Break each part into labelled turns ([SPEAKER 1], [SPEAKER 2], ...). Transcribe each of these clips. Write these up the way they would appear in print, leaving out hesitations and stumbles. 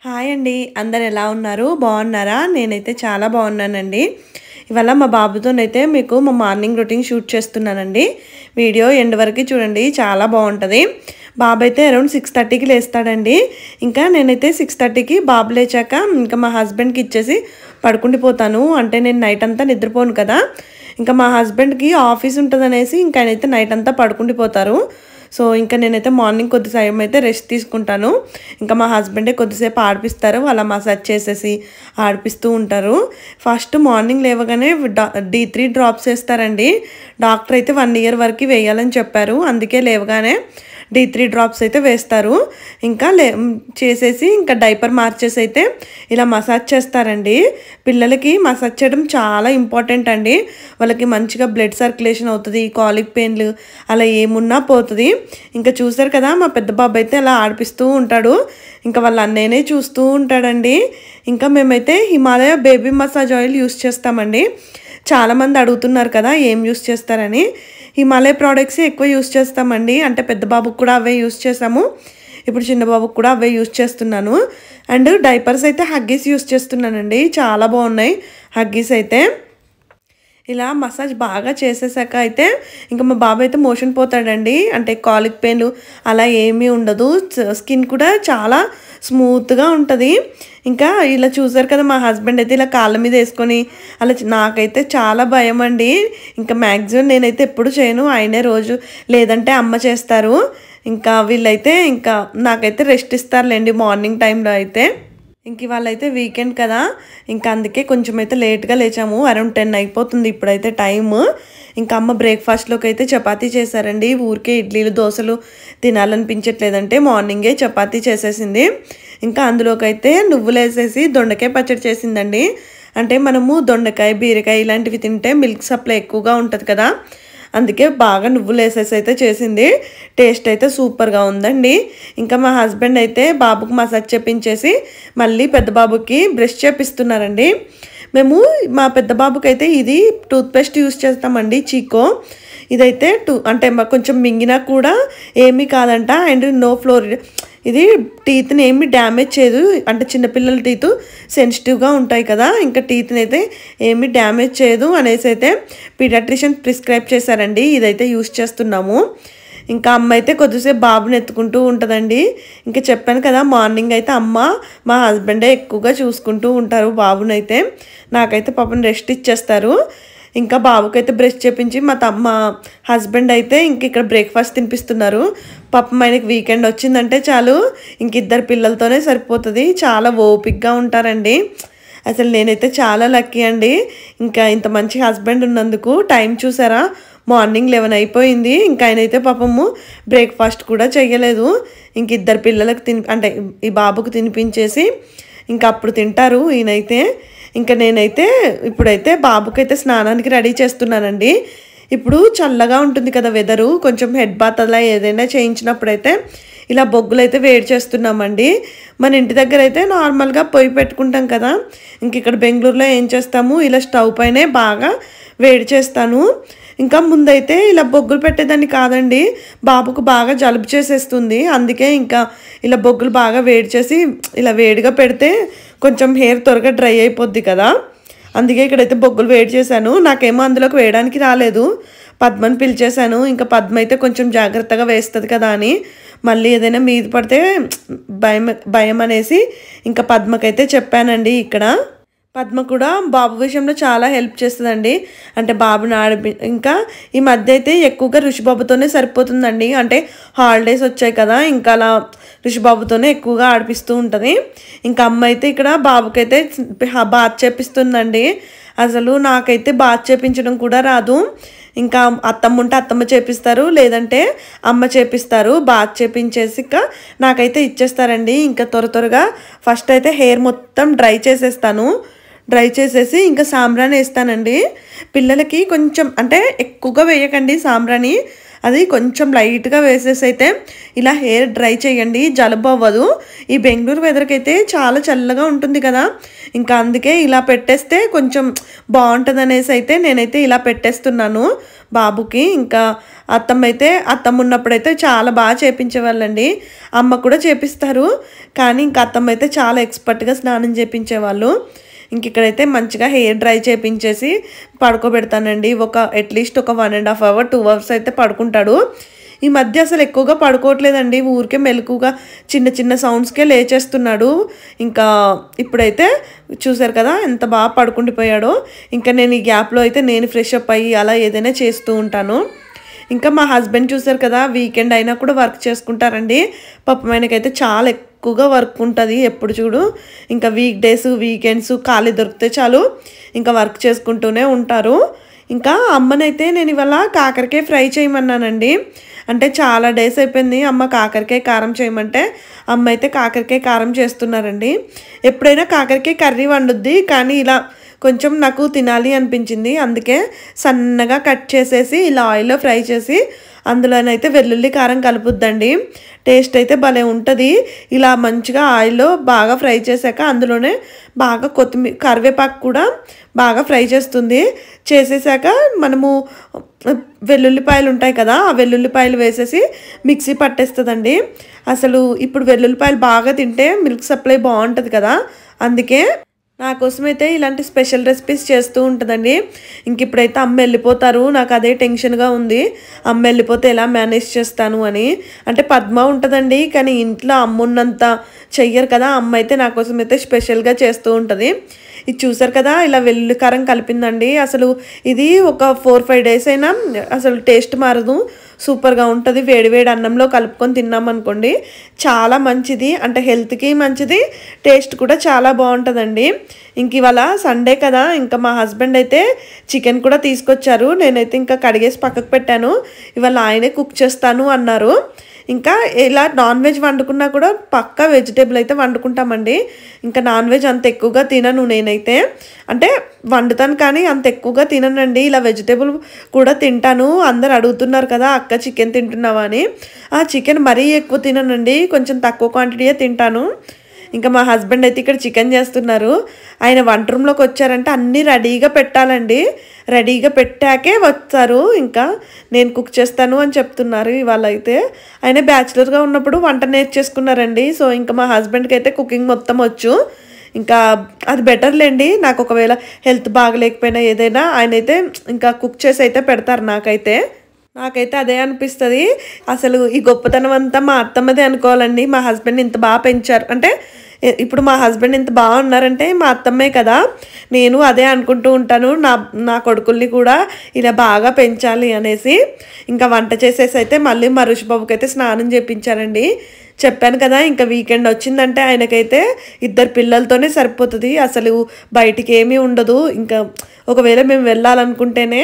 [SPEAKER 1] Hi అండి. అందరు ఎలా ఉన్నారు? బాగున్నారా? నేనైతే చాలా బాగున్నానండి. ఇవాళ మా బాబుతోనైతే మీకు మా మార్నింగ్ రొటీన్ షూట్ చేస్తున్నానండి. వీడియో ఎండ్ వరకు చూడండి, చాలా బాగుంటుంది. బాబు అయితే అరౌండ్ 6:30కి లేస్తాడండి. ఇంకా నేనైతే 6:30కి బాబు లేచాక ఇంకా మా హస్బెండ్కి ఇచ్చేసి పడుకుండిపోతాను. అంటే నేను నైట్ అంతా నిద్రపోను కదా. ఇంకా మా హస్బెండ్కి ఆఫీస్ ఉంటుందనేసి ఇంకా ఆయనైతే నైట్ అంతా పడుకుండిపోతారు. సో ఇంకా నేనైతే మార్నింగ్ కొద్దిసేపు అయితే రెస్ట్ తీసుకుంటాను. ఇంకా మా హస్బెండే కొద్దిసేపు ఆడిపిస్తారు, అలా మసాజ్ చేసేసి ఆడిపిస్తూ ఉంటారు. ఫస్ట్ మార్నింగ్ లేవగానే D3 డ్రాప్స్ వేస్తారండి. డాక్టర్ అయితే 1 ఇయర్ వరకు వేయాలని చెప్పారు, అందుకే లేవగానే D3 డ్రాప్స్ అయితే వేస్తారు. ఇంకా చేసేసి ఇంకా డైపర్ మార్చేసి అయితే ఇలా మసాజ్ చేస్తారండి. పిల్లలకి మసాజ్ చేయడం చాలా ఇంపార్టెంట్ అండి. వాళ్ళకి మంచిగా బ్లడ్ సర్క్యులేషన్ అవుతుంది, కాలిక్ పెయిన్లు అలా ఏమున్నా పోతుంది. ఇంకా చూసారు కదా, మా పెద్ద బాబు అయితే అలా ఆడిపిస్తూ ఉంటాడు. ఇంకా వాళ్ళ అన్నయ్యనే చూస్తూ ఉంటాడండి. ఇంకా మేమైతే Himalaya baby massage oil use చేస్తామండి. చాలామంది అడుగుతున్నారు కదా ఏం యూస్ చేస్తారని. హిమాలయ ప్రోడక్ట్స్ ఎక్కువ యూస్ చేస్తామండి. అంటే పెద్ద బాబుకి కూడా అవే యూస్ చేసాము, ఇప్పుడు చిన్న బాబుకి కూడా అవే యూస్ చేస్తున్నాను. అండ్ డైపర్స్ అయితే హగ్గీస్ యూస్ చేస్తున్నానండి, చాలా బాగున్నాయి హగ్గీస్ అయితే. ఇలా మసాజ్ బాగా చేసేసాక అయితే ఇంకా మా బాబు అయితే మోషన్ పోతాడండి. అంటే కాలిక్ పెయిన్లు అలా ఏమీ ఉండదు, స్కిన్ కూడా చాలా స్మూత్గా ఉంటుంది. ఇంకా ఇలా చూసారు కదా, మా హస్బెండ్ అయితే ఇలా కాళ్ళ మీద వేసుకొని అలా నాకైతే చాలా భయం అండి. ఇంకా మ్యాక్సిమం నేనైతే ఎప్పుడు చేయను, ఆయనే రోజు లేదంటే అమ్మ చేస్తారు. ఇంకా వీళ్ళైతే ఇంకా నాకైతే రెస్ట్ ఇస్తారులేండి మార్నింగ్ టైంలో అయితే. ఇంక ఇవాళ అయితే వీకెండ్ కదా, ఇంకా అందుకే కొంచెం అయితే లేట్గా లేచాము. అరౌండ్ 10 అయిపోతుంది ఇప్పుడైతే టైము. ఇంకా అమ్మ బ్రేక్ఫాస్ట్లోకి అయితే చపాతీ చేశారండి. ఊరికే ఇడ్లీలు దోశలు తినాలనిపించట్లేదంటే మార్నింగే చపాతీ చేసేసింది. ఇంకా అందులోకి అయితే నువ్వులు వేసేసి దొండకాయ పచ్చడి చేసిందండి. అంటే మనము దొండకాయ బీరకాయ ఇలాంటివి తింటే మిల్క్ సప్లై ఎక్కువగా ఉంటుంది కదా, అందుకే బాగా నువ్వులు వేసేసి అయితే చేసింది. టేస్ట్ అయితే సూపర్గా ఉందండి. ఇంకా మా హస్బెండ్ అయితే బాబుకి మసాజ్ చేపించేసి మళ్ళీ పెద్ద బాబుకి బ్రష్ చేపిస్తున్నారండి. మేము మా పెద్ద బాబుకి అయితే ఇది టూత్పేస్ట్ యూస్ చేస్తామండి, చీకో. ఇదైతే అంటే కొంచెం మింగినా కూడా ఏమీ కాదంట. అండ్ నో ఫ్లోరిడ్, ఇది టీత్ని ఏమి డ్యామేజ్ చేయదు. అంటే చిన్నపిల్లల టీత్ సెన్సిటివ్గా ఉంటాయి కదా, ఇంకా టీత్ని అయితే ఏమి డ్యామేజ్ చేయదు అనేసి అయితే పీడియాట్రిషియన్ ప్రిస్క్రైబ్ చేశారండి. ఇదైతే యూస్ చేస్తున్నాము. ఇంకా అమ్మ అయితే కొద్దిసేపు బాబుని ఎత్తుకుంటూ ఉంటుందండి. ఇంకా చెప్పాను కదా, మార్నింగ్ అయితే అమ్మ మా హస్బెండే ఎక్కువగా చూసుకుంటూ ఉంటారు బాబునైతే. నాకైతే పాపని రెస్ట్ ఇచ్చేస్తారు. ఇంకా బాబుకైతే బ్రష్ చేపించి మా హస్బెండ్ అయితే ఇంక ఇక్కడ బ్రేక్ఫాస్ట్ తినిపిస్తున్నారు. పాపం ఆయనకి వీకెండ్ వచ్చిందంటే చాలు, ఇంక ఇద్దరు పిల్లలతోనే సరిపోతుంది. చాలా ఓపిక్గా ఉంటారండి. అసలు నేనైతే చాలా లక్కీ అండి. ఇంకా ఇంత మంచి హస్బెండ్ ఉన్నందుకు. టైం చూసారా, మార్నింగ్ 11 అయిపోయింది. ఇంకా ఆయనైతే పాపము బ్రేక్ఫాస్ట్ కూడా చేయలేదు. ఇంక ఇద్దరు పిల్లలకు అంటే ఈ బాబుకు తినిపించేసి ఇంకా అప్పుడు తింటారు ఈయనైతే. ఇంకా నేనైతే ఇప్పుడైతే బాబుకైతే స్నానానికి రెడీ చేస్తున్నానండి. ఇప్పుడు చల్లగా ఉంటుంది కదా వెదరు, కొంచెం హెడ్ బాత్ అలా ఏదైనా చేయించినప్పుడైతే ఇలా బొగ్గులు అయితే వేడి చేస్తున్నామండి. మన ఇంటి దగ్గర అయితే నార్మల్గా పొయ్యి పెట్టుకుంటాం కదా, ఇంక ఇక్కడ బెంగళూరులో ఏం చేస్తాము, ఇలా స్టవ్ పైనే బాగా వేడి చేస్తాను. ఇంకా ముందైతే ఇలా బొగ్గులు పెట్టేదాన్ని కాదండి, బాబుకు బాగా జలుబు చేసేస్తుంది. అందుకే ఇంకా ఇలా బొగ్గులు బాగా వేడి చేసి ఇలా వేడిగా పెడితే కొంచెం హెయిర్ త్వరగా డ్రై అయిపోద్ది కదా, అందుకే ఇక్కడైతే బొగ్గులు వేడి చేశాను. నాకేమో అందులోకి వేయడానికి రాలేదు, పద్మని పిలిచేశాను. ఇంకా పద్మ అయితే కొంచెం జాగ్రత్తగా వేస్తుంది కదా అని, మళ్ళీ ఏదైనా మీద పడితే భయం అనేసి ఇంకా పద్మకైతే చెప్పానండి. ఇక్కడ పద్మ కూడా బాబు విషయంలో చాలా హెల్ప్ చేస్తుందండి. అంటే బాబుని ఇంకా ఈ మధ్య అయితే ఎక్కువగా ఋషిబాబుతోనే సరిపోతుందండి. అంటే హాలిడేస్ వచ్చాయి కదా, ఇంకా అలా ఋషిబాబుతోనే ఎక్కువగా ఆడిపిస్తూ ఉంటుంది. ఇంకా అమ్మ అయితే ఇక్కడ బాబుకైతే బాత్ చేపిస్తుందండి. అసలు నాకైతే బాత్ చేపించడం కూడా రాదు. ఇంకా అత్తమ్మ ఉంటే అత్తమ్మ చేపిస్తారు, లేదంటే అమ్మ చేపిస్తారు. బాత్ చేపించేసి ఇంకా నాకైతే ఇచ్చేస్తారండి. ఇంకా త్వరగా ఫస్ట్ అయితే హెయిర్ మొత్తం డ్రై చేసేస్తాను. డ్రై చేసేసి ఇంకా సాంబ్రాణి వేస్తానండి. పిల్లలకి కొంచెం అంటే ఎక్కువగా వేయకండి సాంబ్రాణి, అది కొంచెం లైట్గా వేసేసి అయితే ఇలా హెయిర్ డ్రై చేయండి, జలుబు అవ్వదు. ఈ బెంగళూరు వెదర్కి అయితే చాలా చల్లగా ఉంటుంది కదా, ఇంకా అందుకే ఇలా పెట్టేస్తే కొంచెం బాగుంటుంది అనేసి అయితే నేనైతే ఇలా పెట్టేస్తున్నాను బాబుకి. ఇంకా అత్తమ్మ ఉన్నప్పుడైతే చాలా బాగా చేపించేవాళ్ళండి, అమ్మ కూడా చేపిస్తారు. కానీ ఇంకా అత్తమ్మ అయితే చాలా ఎక్స్పర్ట్గా స్నానం చేపించేవాళ్ళు. ఇంక ఇక్కడైతే మంచిగా హెయిర్ డ్రై చేపించేసి పడుకోబెడతానండి. అట్లీస్ట్ ఒక 1.5 hours 2 hours అయితే పడుకుంటాడు. ఈ మధ్య అసలు ఎక్కువగా పడుకోవట్లేదండి, ఊరికే మెలకుగా చిన్న చిన్న సౌండ్స్కే లేచేస్తున్నాడు. ఇంకా ఇప్పుడైతే చూసారు కదా ఎంత బాగా పడుకుండిపోయాడో. ఇంకా నేను ఈ గ్యాప్లో అయితే నేను ఫ్రెష్ అప్ అయ్యి అలా ఏదైనా చేస్తూ ఉంటాను. ఇంకా మా హస్బెండ్ చూసారు కదా, వీకెండ్ అయినా కూడా వర్క్ చేసుకుంటారండి. పాపం ఆయనకైతే చాలా ఎక్కువగా వర్క్ ఉంటుంది ఎప్పుడు చూడు. ఇంకా వీక్ డేస్ వీకెండ్స్ ఖాళీ దొరికితే చాలు ఇంకా వర్క్ చేసుకుంటూనే ఉంటారు. ఇంకా అమ్మనైతే నేను ఇవాళ కాకరకాయ ఫ్రై చేయమన్నానండి. అంటే చాలా డేస్ అయిపోయింది అమ్మ కాకరకాయ కారం చేయమంటే, అమ్మ అయితే కాకరకాయ కారం చేస్తున్నారండి. ఎప్పుడైనా కాకరకాయ కర్రీ వండుద్ది, కానీ ఇలా కొంచెం నాకు తినాలి అనిపించింది, అందుకే సన్నగా కట్ చేసేసి ఇలా ఆయిల్లో ఫ్రై చేసి అందులోనైతే వెల్లుల్లి కారం కలుపుద్దండి. టేస్ట్ అయితే భలే ఉంటుంది. ఇలా మంచిగా ఆయిల్లో బాగా ఫ్రై చేశాక అందులోనే బాగా కొత్తిమీర కరివేపాకు కూడా బాగా ఫ్రై చేసేసాక మనము వెల్లుల్లిపాయలు ఉంటాయి కదా, ఆ వెల్లుల్లిపాయలు వేసేసి మిక్సీ పట్టేస్తుందండి. అసలు ఇప్పుడు వెల్లుల్లిపాయలు బాగా తింటే మిల్క్ సప్లై బాగుంటుంది కదా, అందుకే నా కోసమైతే ఇలాంటి స్పెషల్ రెసిపీస్ చేస్తూ ఉంటుందండి. ఇంక ఇప్పుడైతే అమ్మ వెళ్ళిపోతారు, నాకు అదే టెన్షన్గా ఉంది, అమ్మ వెళ్ళిపోతే ఎలా మేనేజ్ చేస్తాను అని. అంటే పద్మ ఉంటుందండి, కానీ ఇంట్లో అమ్మ ఉన్నంత చెయ్యరు కదా, అమ్మ అయితే నా కోసం అయితే స్పెషల్గా చేస్తూ ఉంటుంది. ఇది చూసారు కదా, ఇలా వెల్లుల్లి కారం కలిపిందండి. అసలు ఇది ఒక 4-5 days అయినా అసలు టేస్ట్ మారదు, సూపర్గా ఉంటుంది. వేడివేడి అన్నంలో కలుపుకొని తిన్నామనుకోండి చాలా మంచిది, అంటే హెల్త్కి మంచిది, టేస్ట్ కూడా చాలా బాగుంటుందండి. ఇంక ఇవాళ సండే కదా, ఇంకా మా హస్బెండ్ అయితే చికెన్ కూడా తీసుకొచ్చారు. నేనైతే ఇంకా కడిగేసి పక్కకు పెట్టాను, ఇవాళ ఆయనే కుక్ చేస్తాను అన్నారు. ఇంకా ఇలా నాన్ వెజ్ వండుకున్నా కూడా పక్కా వెజిటేబుల్ అయితే వండుకుంటామండి. ఇంకా నాన్ వెజ్ అంత ఎక్కువగా తినను నేనైతే, అంటే వండుతాను కానీ అంత ఎక్కువగా తిననండి. ఇలా వెజిటేబుల్ కూడా తింటాను. అందరు అడుగుతున్నారు కదా అక్క చికెన్ తింటున్నావా అని. ఆ చికెన్ మరీ ఎక్కువ తిననండి, కొంచెం తక్కువ క్వాంటిటీయే తింటాను. ఇంకా మా హస్బెండ్ అయితే ఇక్కడ చికెన్ చేస్తున్నారు. ఆయన వంట రూమ్లోకి వచ్చారంటే అన్నీ రెడీగా పెట్టాలండి, రెడీగా పెట్టాకే వస్తారు. ఇంకా నేను కుక్ చేస్తాను అని చెప్తున్నారు. ఇవాళ అయితే ఆయన బ్యాచిలర్గా ఉన్నప్పుడు వంట నేర్చేసుకున్నారండి. సో ఇంకా మా హస్బెండ్కి అయితే కుకింగ్ మొత్తం వచ్చు. ఇంకా అది బెటర్లేండి, నాకు ఒకవేళ హెల్త్ బాగలేకపోయినా ఏదైనా ఆయన అయితే ఇంకా కుక్ చేసి అయితే పెడతారు. నాకైతే అదే అనిపిస్తుంది. అసలు ఈ గొప్పతనం అంతా మా అత్తమ్మదే అనుకోవాలండి. మా హస్బెండ్ ఇంత బాగా పెంచారు అంటే, ఇప్పుడు మా హస్బెండ్ ఇంత బాగున్నారంటే మా అత్తమ్మే కదా. నేను అదే అనుకుంటూ ఉంటాను, నా కొడుకుల్ని కూడా ఇలా బాగా పెంచాలి అనేసి. ఇంకా వంట చేసేసి అయితే మళ్ళీ మా రుషి బాబుకి అయితే స్నానం చేయించారండి. చెప్పాను కదా, ఇంకా వీకెండ్ వచ్చిందంటే ఆయనకైతే 2 పిల్లలతోనే సరిపోతుంది, అసలు బయటికి ఏమీ ఉండదు. ఇంకా ఒకవేళ మేము వెళ్ళాలనుకుంటేనే,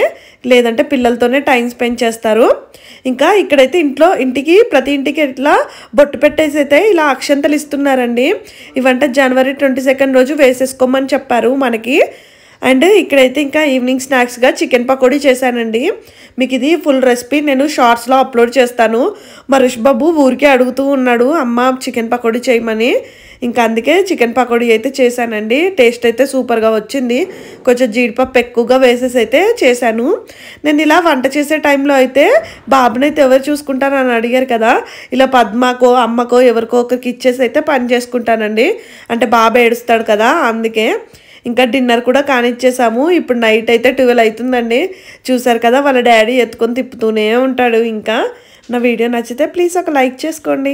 [SPEAKER 1] లేదంటే పిల్లలతోనే టైం స్పెండ్ చేస్తారు. ఇంకా ఇక్కడైతే ప్రతి ఇంటికి ఇట్లా బొట్టు పెట్టేసి అయితే ఇలా అక్షంతలు ఇస్తున్నారండి. ఇవంటే January 22 రోజు వేసేసుకోమని చెప్పారు మనకి. అండ్ ఇక్కడైతే ఇంకా ఈవినింగ్ స్నాక్స్గా చికెన్ పకోడీ చేశానండి. మీకు ఇది ఫుల్ రెసిపీ నేను షార్ట్స్లో అప్లోడ్ చేస్తాను. మా రుషి బాబు ఊరికే అడుగుతూ ఉన్నాడు అమ్మ చికెన్ పకోడీ చేయమని, ఇంకా అందుకే చికెన్ పకోడీ అయితే చేశానండి. టేస్ట్ అయితే సూపర్గా వచ్చింది, కొంచెం జీడిపప్పు ఎక్కువగా వేసేసి అయితే చేశాను. నేను ఇలా వంట చేసే టైంలో అయితే బాబునైతే ఎవరు చూసుకుంటారని అడిగారు కదా, ఇలా పద్మకో అమ్మకో ఎవరికో ఒకరికి ఇచ్చేసి అయితే పని చేసుకుంటానండి. అంటే బాబు ఏడుస్తాడు కదా, అందుకే. ఇంకా డిన్నర్ కూడా కానిచ్చేసాము. ఇప్పుడు నైట్ అయితే 12 అవుతుందండి. చూసారు కదా, వాళ్ళ డాడీ ఎత్తుకొని తిప్పుతూనే ఉంటాడు. ఇంకా నా వీడియో నచ్చితే ప్లీజ్ ఒక లైక్ చేసుకోండి.